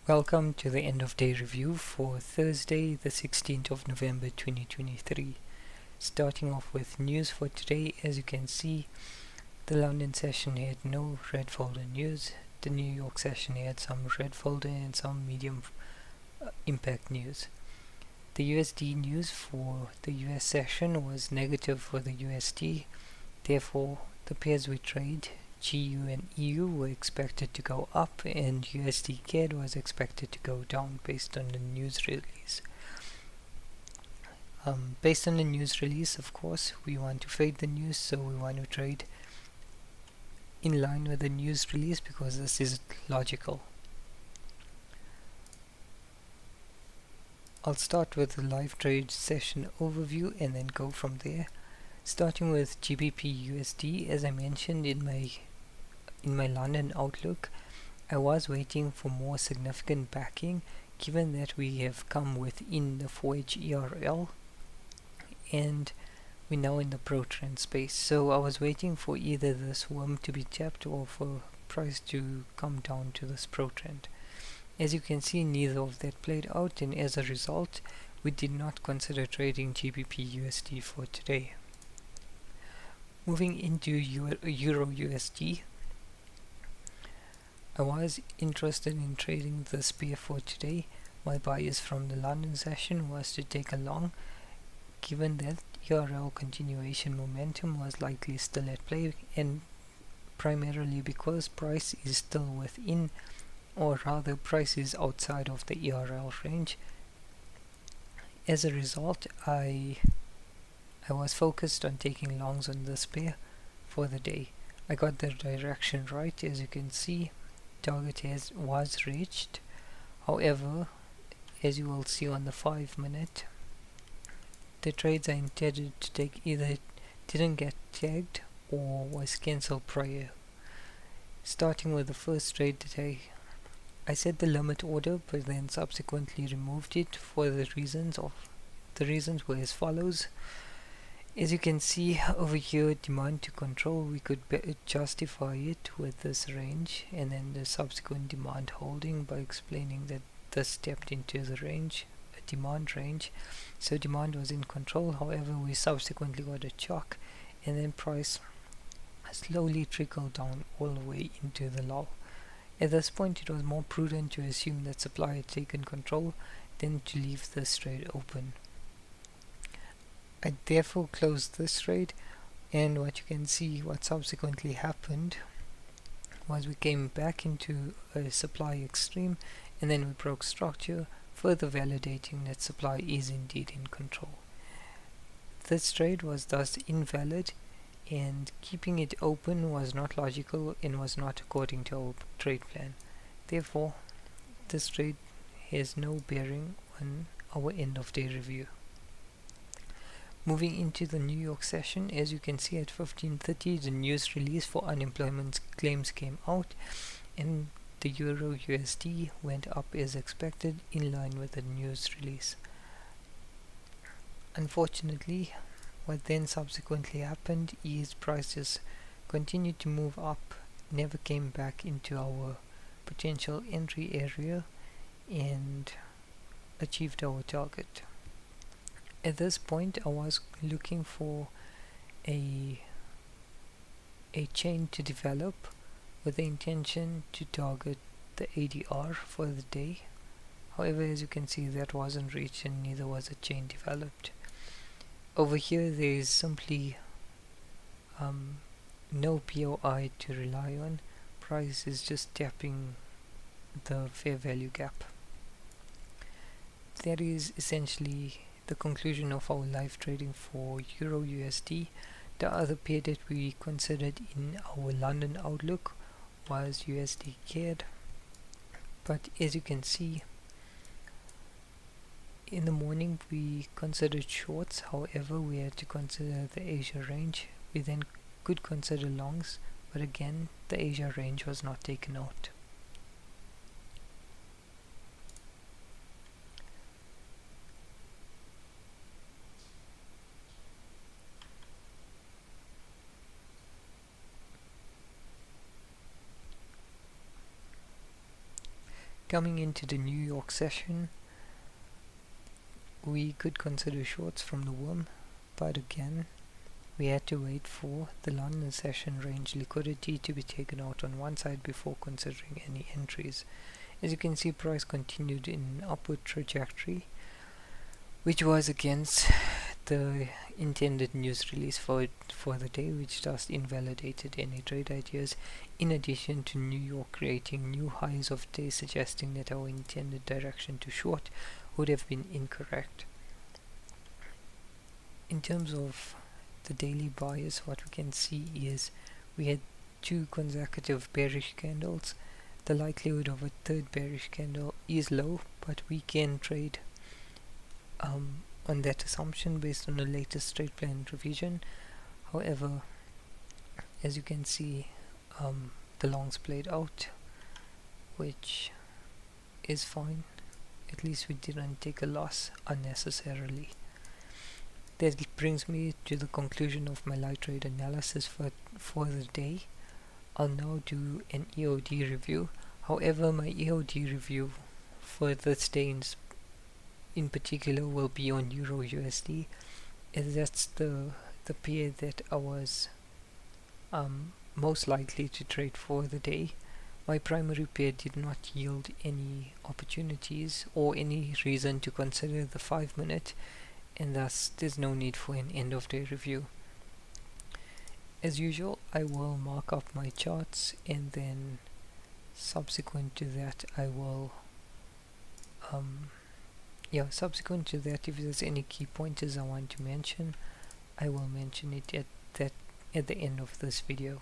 Welcome to the end of day review for Thursday, the 16th of November 2023. Starting off with news for today, as you can see, the London session had no red folder news. The New York session had some red folder and some medium impact news. The USD news for the US session was negative for the USD, therefore the pairs we trade, GU and EU, were expected to go up, and USDCAD was expected to go down based on the news release. Based on the news release, of course, we want to fade the news, so we want to trade in line with the news release because this is logical. I'll start with the live trade session overview and then go from there. Starting with GBPUSD, as I mentioned in my London outlook, I was waiting for more significant backing given that we have come within the 4H ERL and we're now in the pro trend space. So I was waiting for either this worm to be tapped or for price to come down to this pro trend. As you can see, neither of that played out, and as a result we did not consider trading GBPUSD for today. Moving into EURUSD, I was interested in trading this pair for today. My bias from the London session was to take a long, given that ERL continuation momentum was likely still at play, and primarily because price is still within, or rather price is outside of the ERL range. As a result, I was focused on taking longs on this pair for the day. I got the direction right. As you can see, target was reached. However, as you will see on the 5-minute, the trades I intended to take either didn't get tagged or was cancelled prior. Starting with the first trade that I set the limit order but then subsequently removed it for the reasons were as follows. As you can see over here, demand to control, we could justify it with this range and then the subsequent demand holding by explaining that this stepped into the range, a demand range, so demand was in control. However, we subsequently got a shock and then price slowly trickled down all the way into the lull. At this point it was more prudent to assume that supply had taken control than to leave this trade open. I therefore closed this trade, and what you can see, what subsequently happened was we came back into a supply extreme and then we broke structure, further validating that supply is indeed in control. This trade was thus invalid, and keeping it open was not logical and was not according to our trade plan. Therefore, this trade has no bearing on our end of day review. Moving into the New York session, as you can see at 15:30, the news release for unemployment claims came out and the EURUSD went up as expected in line with the news release. Unfortunately, what then subsequently happened is prices continued to move up, never came back into our potential entry area and achieved our target. At this point I was looking for a chain to develop with the intention to target the ADR for the day. However, as you can see, that wasn't reached and neither was a chain developed. Over here there is simply no POI to rely on. Price is just tapping the fair value gap. That is essentially the conclusion of our live trading for EURUSD. The other pair that we considered in our London outlook was USDCAD, but as you can see, in the morning we considered shorts. However, we had to consider the Asia range. We then could consider longs, but again the Asia range was not taken out. Coming into the New York session, we could consider shorts from the WIM, but again we had to wait for the London session range liquidity to be taken out on one side before considering any entries. As you can see, price continued in an upward trajectory, which was against the intended news release for the day, which just invalidated any trade ideas, in addition to New York creating new highs of the day, suggesting that our intended direction to short would have been incorrect. In terms of the daily bias, what we can see is we had 2 consecutive bearish candles. The likelihood of a third bearish candle is low, but we can trade on that assumption based on the latest trade plan revision. However, as you can see, the longs played out, which is fine. At least we didn't take a loss unnecessarily. That brings me to the conclusion of my light trade analysis for the day. I'll now do an EOD review. However, my EOD review for this day in particular will be on EURUSD, as that's the pair that I was most likely to trade for the day. My primary pair did not yield any opportunities or any reason to consider the 5-minute, and thus there's no need for an end of day review. As usual, I will mark up my charts, and then subsequent to that I will subsequent to that, if there's any key pointers I want to mention, I will mention it at the end of this video.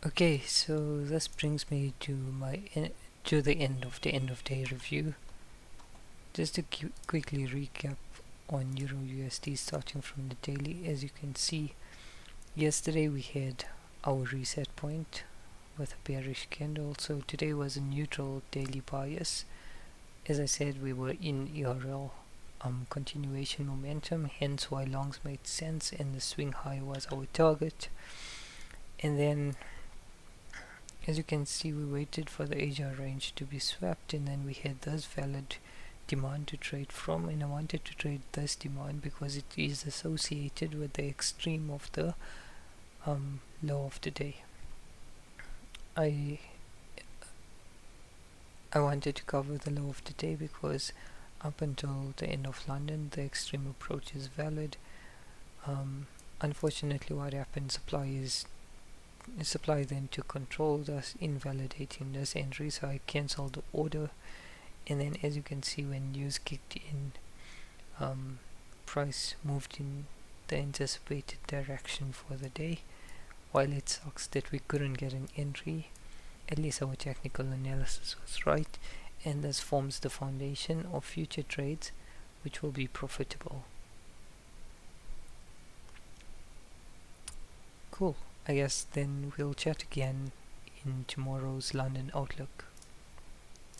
Okay, so this brings me to to the end of day review. Just to quickly recap on Euro USD starting from the daily. As you can see, yesterday we had our reset point with a bearish candle, so today was a neutral daily bias. As I said, we were in ERL continuation momentum, hence why longs made sense and the swing high was our target. And then, as you can see, we waited for the Asia range to be swept, and then we had this valid demand to trade from, and I wanted to trade this demand because it is associated with the extreme of the low of the day. I wanted to cover the low of the day because up until the end of London the extreme approach is valid. Unfortunately, what happened, supply then took control, thus invalidating this entry, so I cancelled the order. And then, as you can see, when news kicked in, price moved in the anticipated direction for the day. While it sucks that we couldn't get an entry, at least our technical analysis was right, and this forms the foundation of future trades which will be profitable. Cool. I guess then we'll chat again in tomorrow's London Outlook.